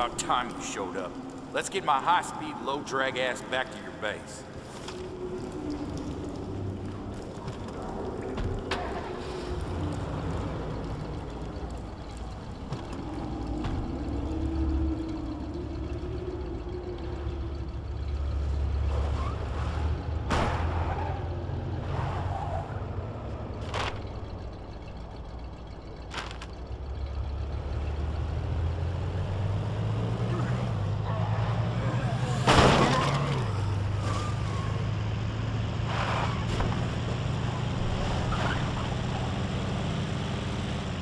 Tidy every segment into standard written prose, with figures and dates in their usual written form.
About time you showed up. Let's get my high-speed, low-drag ass back to your base.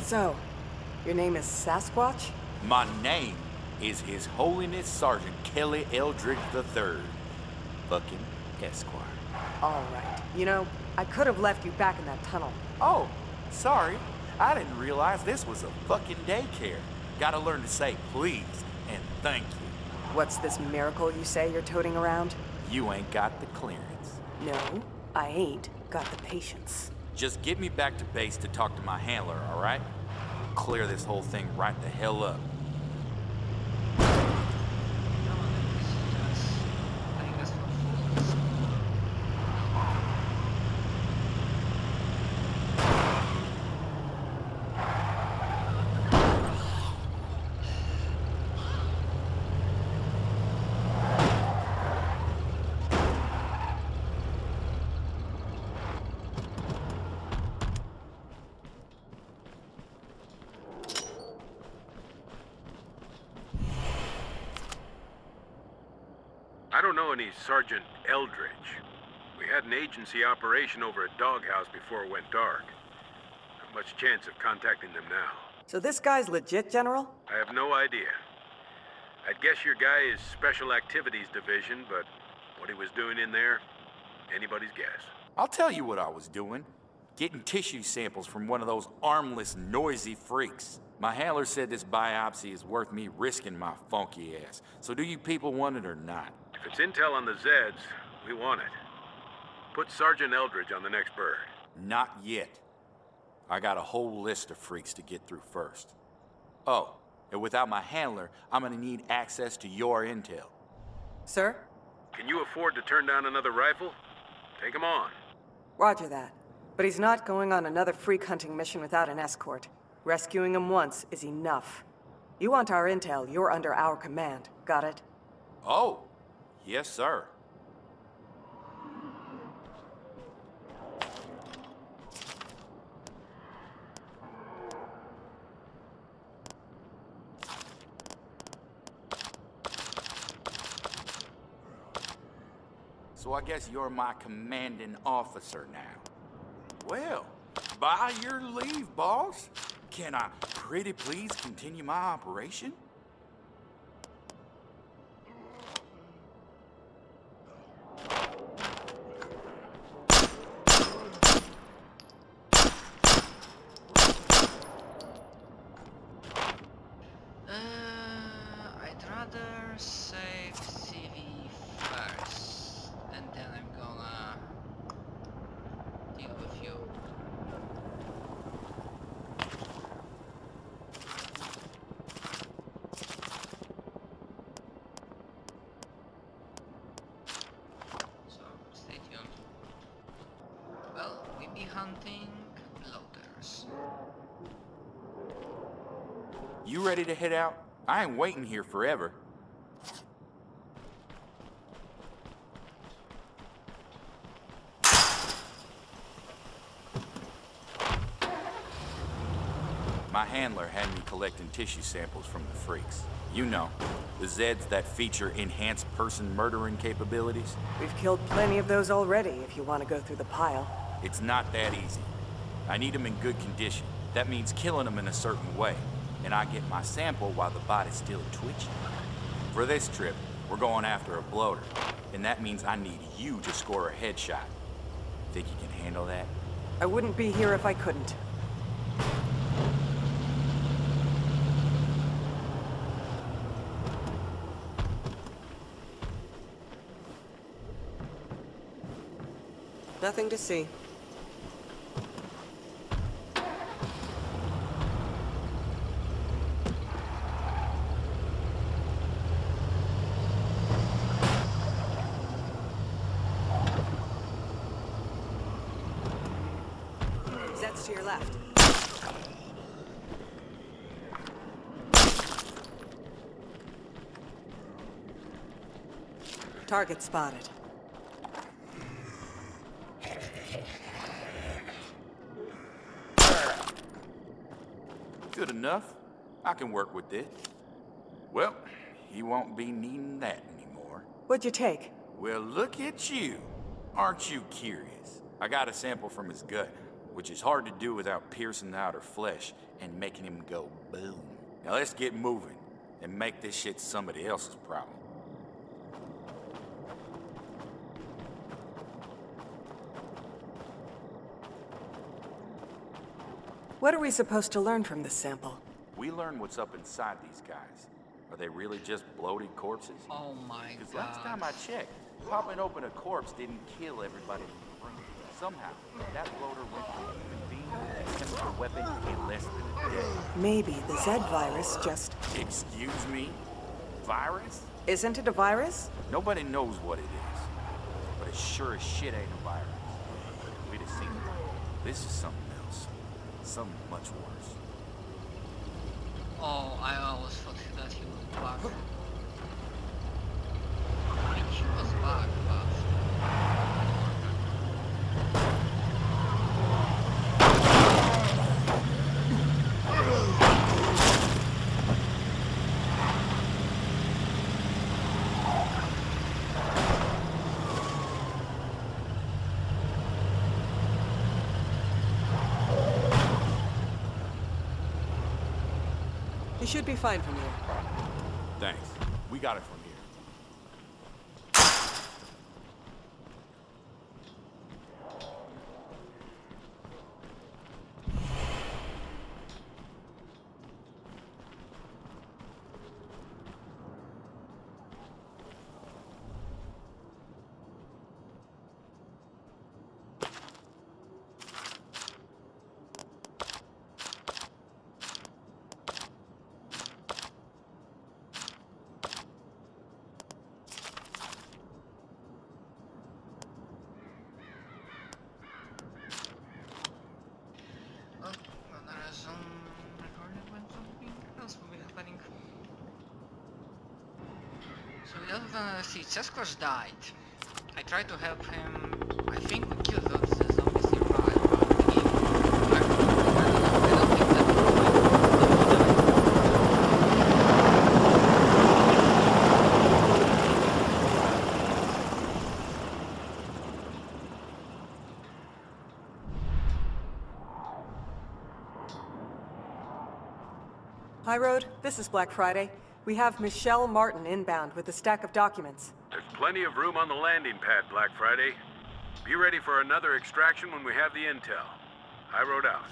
So, your name is Sasquatch? My name is His Holiness Sergeant Kelly Eldridge III, fucking Esquire. All right. You know, I could have left you back in that tunnel. Oh, sorry. I didn't realize this was a fucking daycare. Gotta learn to say please and thank you. What's this miracle you say you're toting around? You ain't got the clearance. No, I ain't got the patience. Just get me back to base to talk to my handler, all right? Clear this whole thing right the hell up. I don't know any Sergeant Eldridge. We had an agency operation over at Doghouse before it went dark. Not much chance of contacting them now. So this guy's legit, General? I have no idea. I'd guess your guy is Special Activities Division, but what he was doing in there, anybody's guess. I'll tell you what I was doing. Getting tissue samples from one of those armless, noisy freaks. My handler said this biopsy is worth me risking my funky ass. So do you people want it or not? If it's intel on the Zeds, we want it. Put Sergeant Eldridge on the next bird. Not yet. I got a whole list of freaks to get through first. Oh, and without my handler, I'm gonna need access to your intel. Sir? Can you afford to turn down another rifle? Take him on. Roger that. But he's not going on another freak hunting mission without an escort. Rescuing him once is enough. You want our intel, you're under our command. Got it? Oh, yes, sir. So I guess you're my commanding officer now. Well, by your leave, boss. Can I pretty please continue my operation? I'd rather save CV first, and then I'm gonna deal with you. So, stay tuned. Well, we be hunting bloaters. You ready to head out? I ain't waiting here forever. My handler had me collecting tissue samples from the freaks. You know, the Zeds that feature enhanced person murdering capabilities. We've killed plenty of those already, if you want to go through the pile. It's not that easy. I need them in good condition. That means killing them in a certain way. And I get my sample while the body's still twitching. For this trip, we're going after a bloater. And that means I need you to score a headshot. Think you can handle that? I wouldn't be here if I couldn't. Nothing to see. to your left. Target spotted. Good enough. I can work with this. Well, he won't be needing that anymore. What'd you take? Well, look at you. Aren't you curious? I got a sample from his gut, which is hard to do without piercing the outer flesh and making him go boom. Now let's get moving and make this shit somebody else's problem. What are we supposed to learn from this sample? We learn what's up inside these guys. Are they really just bloated corpses? Oh my Because god. last time I checked, popping open a corpse didn't kill everybody in the room. Somehow, that bloater went from a human being with a chemical weapon in less than a day. Maybe the Z virus just... Excuse me? Virus? Isn't it a virus? Nobody knows what it is. But it sure as shit ain't a virus. If we'd have seen it, this is something else. Something much worse. Oh, I always thought that he was back. I mean, he was back, but... You should be fine from here. Thanks. We got it from here. See, Sasquatch died. I tried to help him. I think we killed those zombies nearby, but he... I don't think that High Road, this is Black Friday. We have Michelle Martin inbound with a stack of documents. There's plenty of room on the landing pad, Black Friday. Be ready for another extraction when we have the intel. I wrote out.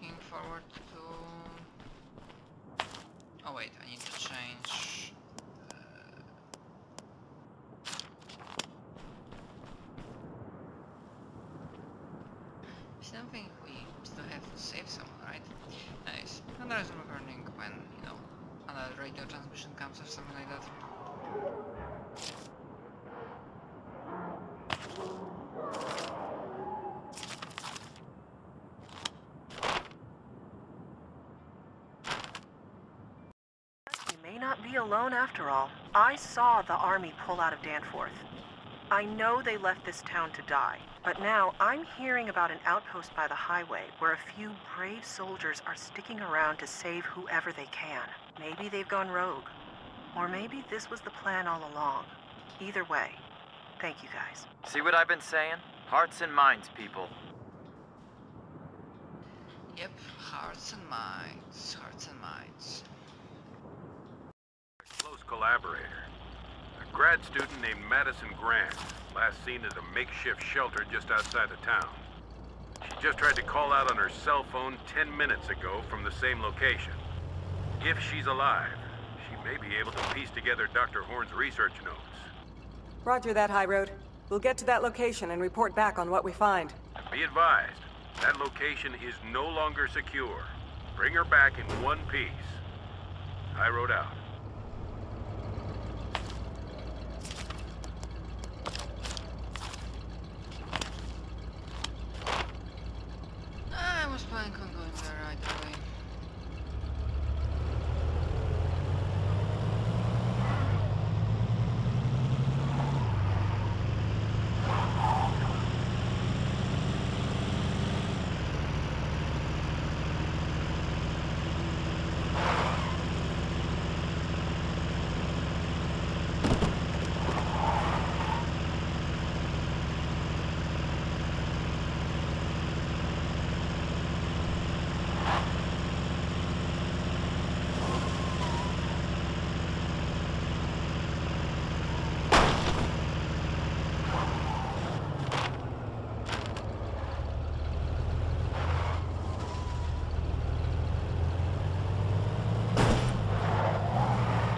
looking forward to... Oh wait, I need to change... I don't think we still have to save someone, right? Nice. And there's a recording when, you know, another radio transmission comes or something like that. Not be alone after all. I saw the army pull out of Danforth. I know they left this town to die, but now I'm hearing about an outpost by the highway where a few brave soldiers are sticking around to save whoever they can. Maybe they've gone rogue, or maybe this was the plan all along. Either way, thank you guys. See what I've been saying? Hearts and minds, people. Yep, hearts and minds, hearts and minds. Close collaborator. A grad student named Madison Grant, last seen at a makeshift shelter just outside of town. She just tried to call out on her cell phone 10 minutes ago from the same location. If she's alive, she may be able to piece together Dr. Horn's research notes. Roger that, High Road. We'll get to that location and report back on what we find. Be advised, that location is no longer secure. Bring her back in one piece. I wrote out. I was planning on going there right away.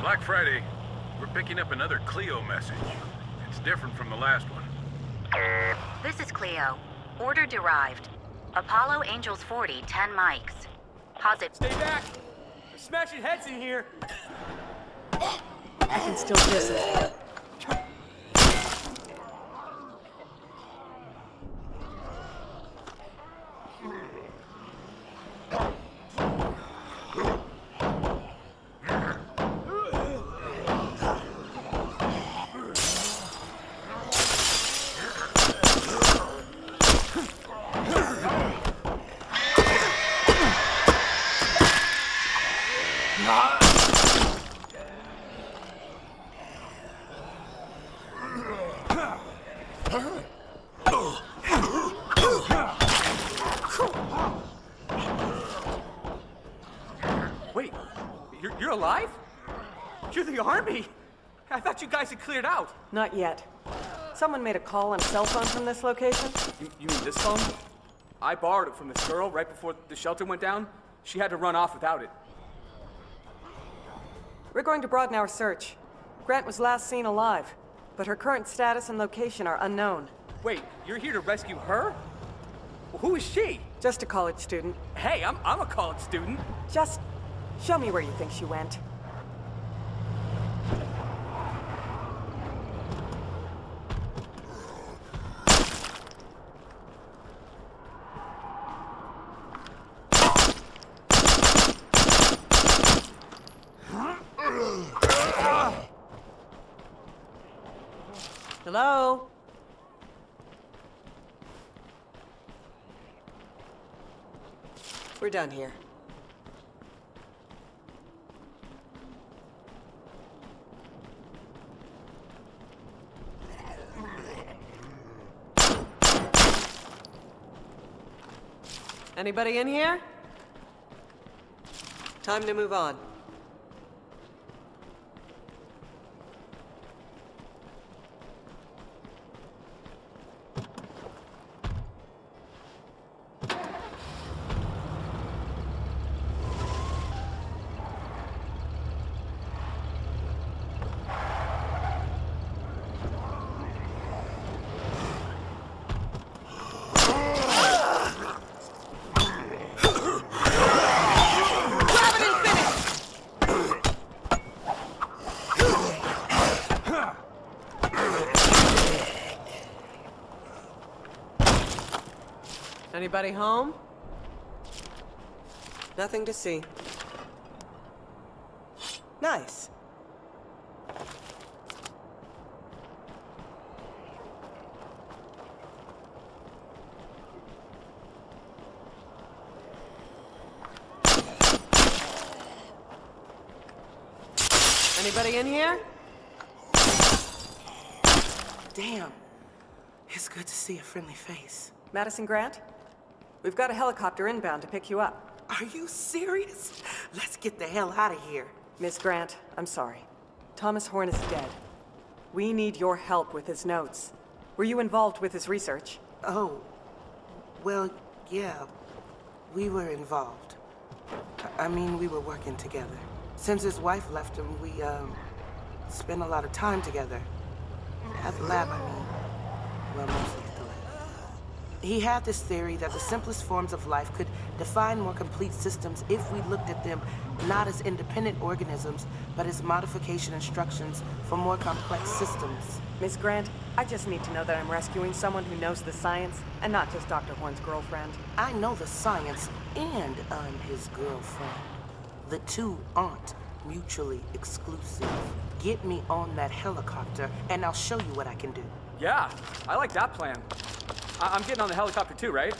Black Friday, we're picking up another Cleo message. It's different from the last one. This is Cleo. Order derived. Apollo Angels 40, 10 mics. Posit. Stay back! We're smashing heads in here! I can still visit. Wait, you're alive? You're the army! I thought you guys had cleared out. Not yet. Someone made a call on a cell phone from this location? You mean this phone? I borrowed it from this girl right before the shelter went down. She had to run off without it. We're going to broaden our search. Grant was last seen alive, but her current status and location are unknown. Wait, you're here to rescue her? Well, who is she? Just a college student. Hey, I'm a college student. Just show me where you think she went. Hello? We're done here. Anybody in here? Time to move on. Anybody home? Nothing to see. Nice. Anybody in here? Damn. It's good to see a friendly face. Madison Grant? We've got a helicopter inbound to pick you up. Are you serious? Let's get the hell out of here. Miss Grant, I'm sorry. Thomas Horn is dead. We need your help with his notes. Were you involved with his research? Oh, well, yeah. We were involved. I mean, we were working together. Since his wife left him, we, spent a lot of time together. At the lab, I mean. Well, mostly at the lab. He had this theory that the simplest forms of life could define more complete systems if we looked at them not as independent organisms, but as modification instructions for more complex systems. Miss Grant, I just need to know that I'm rescuing someone who knows the science, and not just Dr. Horn's girlfriend. I know the science, and I'm his girlfriend. The two aren't mutually exclusive. Get me on that helicopter, and I'll show you what I can do. Yeah, I like that plan. I'm getting on the helicopter too, right?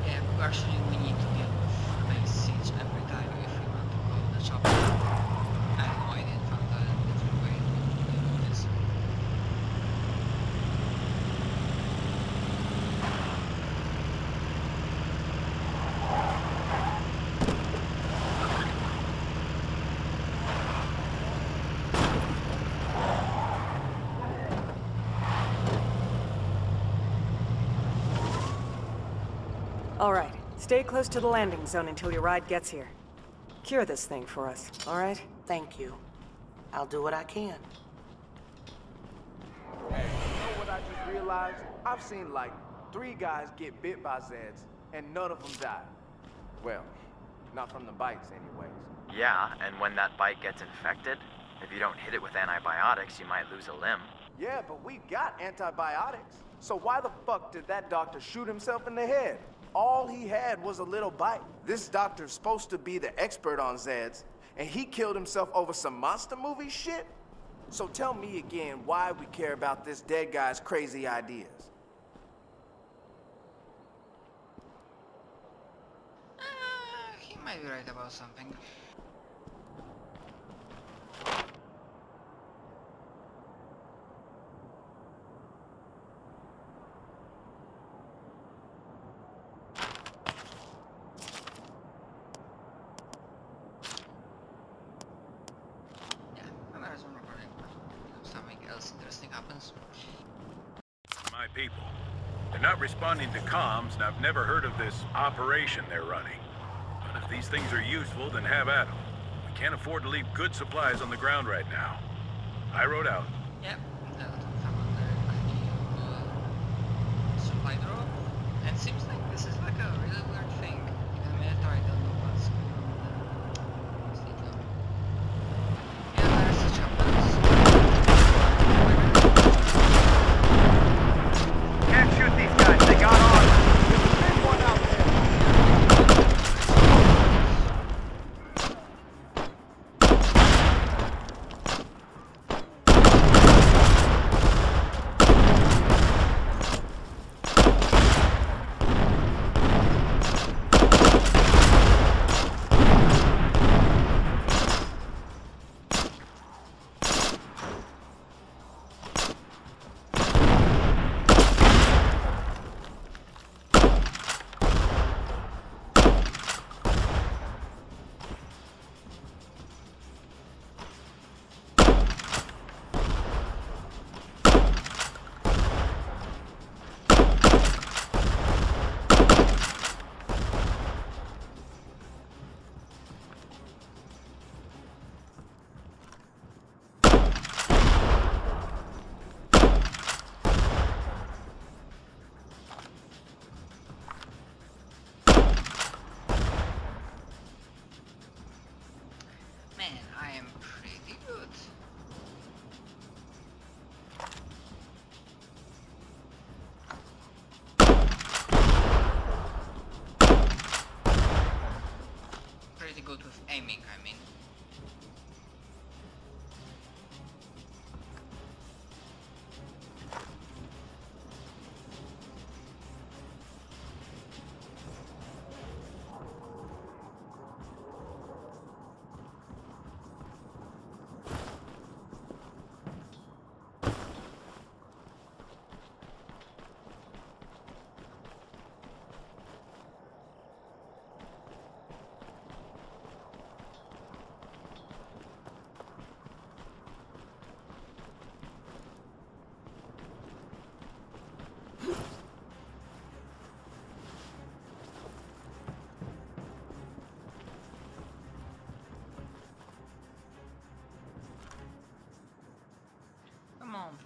Yeah, actually we need to deal with base siege every time if we want to go to the chopper. I have no idea if I've done a different way to deal with this. All right, stay close to the landing zone until your ride gets here. Cure this thing for us, all right? Thank you. I'll do what I can. Hey, you know what I just realized? I've seen like 3 guys get bit by Zeds, and none of them died. Well, not from the bites anyways. Yeah, and when that bite gets infected, if you don't hit it with antibiotics, you might lose a limb. Yeah, but we got antibiotics. So why the fuck did that doctor shoot himself in the head? All he had was a little bite. This doctor's supposed to be the expert on Zeds, and he killed himself over some monster movie shit? So tell me again why we care about this dead guy's crazy ideas. He might be right about something. Something else interesting happens. My people. They're not responding to comms, and I've never heard of this operation they're running. But if these things are useful, then have at them. We can't afford to leave good supplies on the ground right now. I wrote out. Yep, supply drop. And it seems like this is like a really weird thing. Even military don't know what's going on. Yeah, there's the choppers. Can't shoot these guys, they got on. There's a big one out there.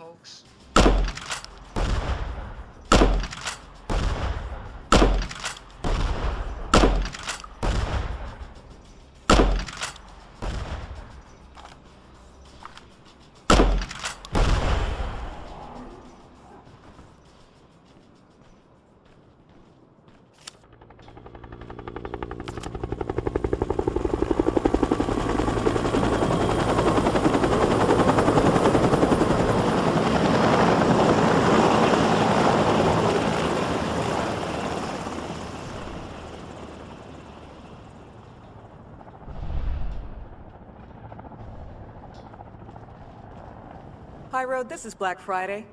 folks. High Road, this is Black Friday.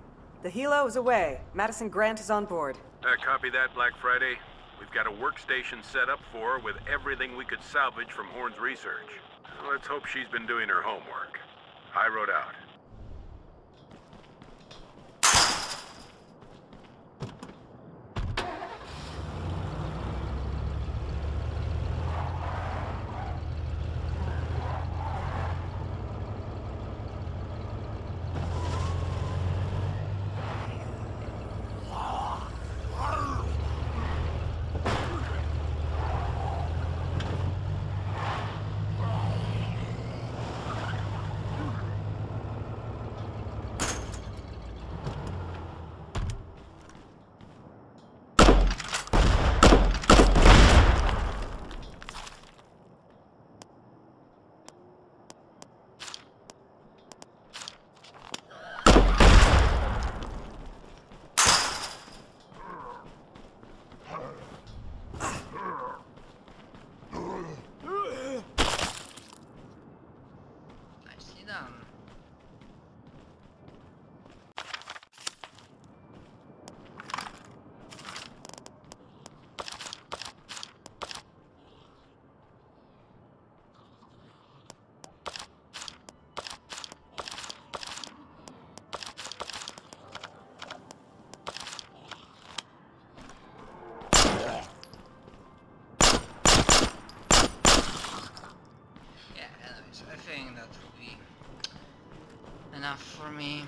The helo is away. Madison Grant is on board. Copy that, Black Friday. We've got a workstation set up for her with everything we could salvage from Horn's research. Let's hope she's been doing her homework. High Road out. Nicely done. Yeah, anyways, I think that will be enough for me.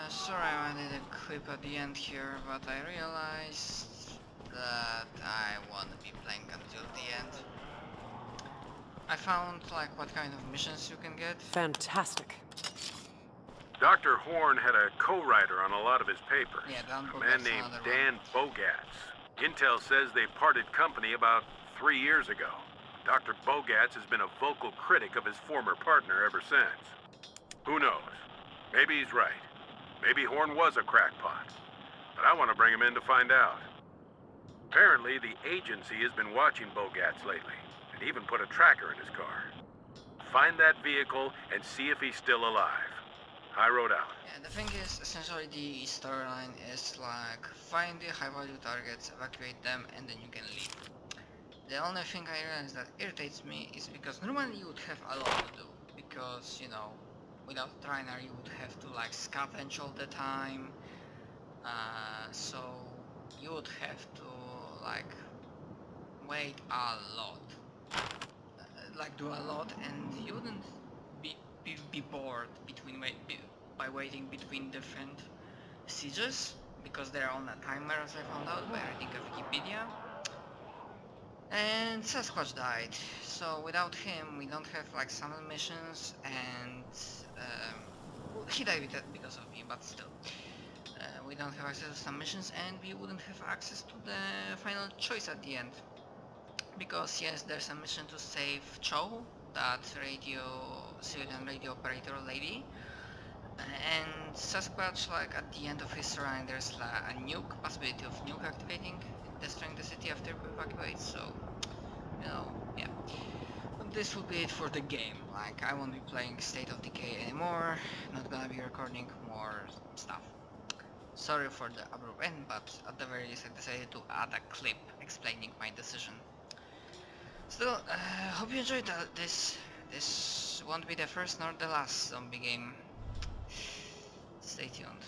Sorry I did a clip at the end here, but I realized that I want to be playing until the end. I found like what kind of missions you can get. Fantastic. Dr. Horn had a co-writer on a lot of his papers. Yeah, Dan a man Bogat's named another Dan Bogatz. Intel says they parted company about 3 years ago. Dr. Bogatz has been a vocal critic of his former partner ever since. Who knows? Maybe he's right. Maybe Horn was a crackpot. But I want to bring him in to find out. Apparently, the agency has been watching Bogatz lately, and even put a tracker in his car. Find that vehicle and see if he's still alive. High Road out. Yeah, the thing is, essentially the storyline is like, find the high value targets, evacuate them, and then you can leave. The only thing I realize that irritates me is because normally you would have a lot to do, because, you know, without a trainer you would have to like scavenge all the time, so you would have to like wait a lot, like do a lot, and you wouldn't be bored between by waiting between different sieges, because they're on a timer, as I found out by reading a Wikipedia. And Sasquatch died, so without him we don't have like some missions, and well, he died because of me, but still. We don't have access to some missions, and we wouldn't have access to the final choice at the end. Because yes, there's a mission to save Cho, that civilian radio operator lady. And Sasquatch, like at the end of his run, there's like a nuke, possibility of nuke activating, destroying the city after we evacuate, so, you know, yeah. But this will be it for the game. Like, I won't be playing State of Decay anymore, not gonna be recording more stuff. Sorry for the abrupt end, but at the very least I decided to add a clip explaining my decision. Still, hope you enjoyed this. This won't be the first nor the last zombie game. Stay tuned.